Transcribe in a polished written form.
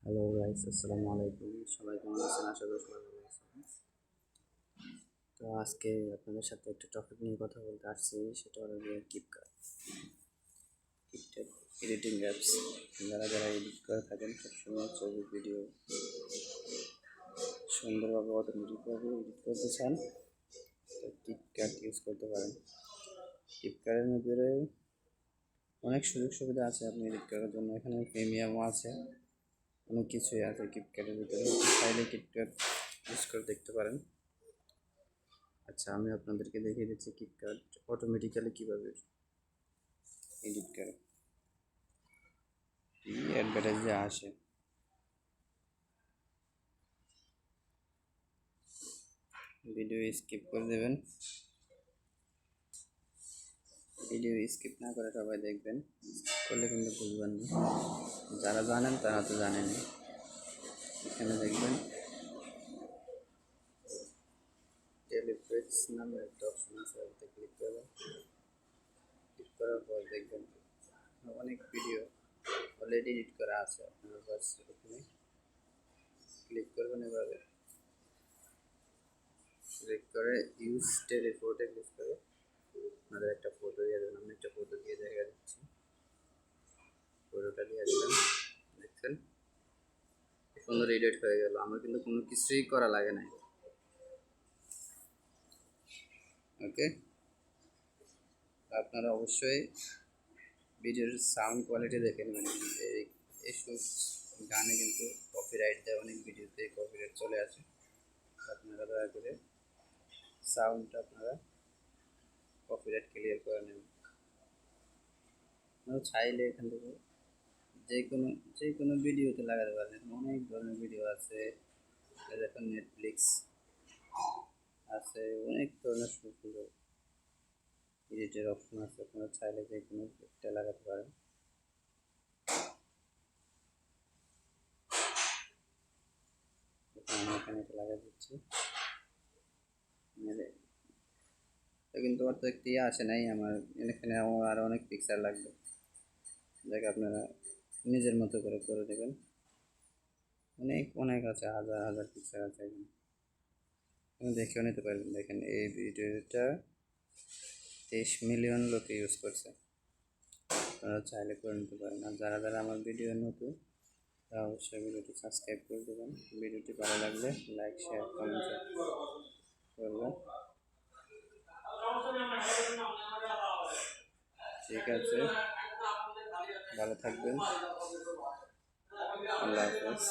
Hello guys, আসসালামু আলাইকুম। সবাই কেমন আছেন? আশা করি সবাই ভালো আছেন। তো আজকে আপনাদের সাথে একটা টপিক নিয়ে কথা বলতে আসছি, সেটা হলো যে কিপক্যাট এডিটিং অ্যাপস। যারা যারা এডিট করে থাকেন, সবসময় ছবি ভিডিও সুন্দরভাবে অটোমেটিকভাবে এডিট করতে চান, তো কিপক্যাট ইউজ করতে পারেন। কিপক্যাটের মধ্যে অনেক সুযোগ সুবিধা আছে আপনি এডিট করার জন্য। এখানে প্রিমিয়ামও আছে, অনেক কিছুই আছে কিপক্যাটের ভিতরে। চাইলে কিপক্যাট ইউজ করে দেখতে পারেন। আচ্ছা, আমি আপনাদেরকে দেখিয়ে দিচ্ছি কিপক্যাট অটোমেটিক্যালি কীভাবে এডিট করে। এই অ্যাডভার্টাইজ যে আসে, ভিডিও স্কিপ করে দেবেন। ভিডিও স্কিপ না করে সবাই দেখবেন, করলে কিন্তু বুঝবেন না। যারা জানেন তারা তো জানেনই। এখানে দেখবেন টেলিফ্লেক্স নামে একটা অপশন আছে, ওটাতে ক্লিক করবেন। ক্লিক করার পর দেখবেন অনেক ভিডিও অলরেডি এডিট করা আছে। আপনারা বাস ওখানে ক্লিক করবেন। এভাবে ক্লিক করে ইউজ টেলিফোর্টে ক্লিক করে আপনাদের একটা ফটো দিয়ে দেবেন। আমি একটা ফটো দিয়ে দেখা দিচ্ছি। ফটোটা দিয়ে দিলাম, দেখছেন সুন্দর এডিট হয়ে গেল। আমার কিন্তু কোনো কিছুই করা লাগে নাই। ওকে, আপনারা অবশ্যই ভিডিওর সাউন্ড কোয়ালিটি দেখে নেবেন। এইসব গানে কিন্তু কপিরাইট দেয়, অনেক ভিডিওতে কপিরাইট চলে আসে। আপনারা দয়া করে সাউন্ডটা আপনারা কপিরাইট ক্লিয়ার করে নেবেন। আপনারা চাইলে এখান থেকে যে কোনো ভিডিওতে লাগাতে পারেন। অনেক ধরনের ভিডিও আছে, দেখুন নেটফ্লিক্স আছে, অনেক ধরনের সুন্দর এডিটের অপশন আছে। আপনারা চাইলে যে কোনো একটা লাগাতে পারেন। আমি এখানে এটা লাগাই দিচ্ছি। কিন্তু আমার তো একটি আসে নাই। আমার এখানে আমার আরও অনেক পিকচার লাগবে, যাকে আপনারা নিজের মতো করে করে দেবেন। অনেক অনেক আছে, হাজার হাজার পিকচার আছে এখানে, দেখেও নিতে পারবেন। দেখেন এই ভিডিওটা 23 মিলিয়ন লোকে ইউজ করছে। আপনারা চাইলে করে নিতে পারেন। আর যারা যারা আমার ভিডিও নতুন, তারা অবশ্যই ভিডিওটি সাবস্ক্রাইব করে দেবেন। ভিডিওটি ভালো লাগলে লাইক, শেয়ার, কমেন্ট করবেন। ঠিক আছে, ভালো থাকবেন। আল্লাহ হাফেজ।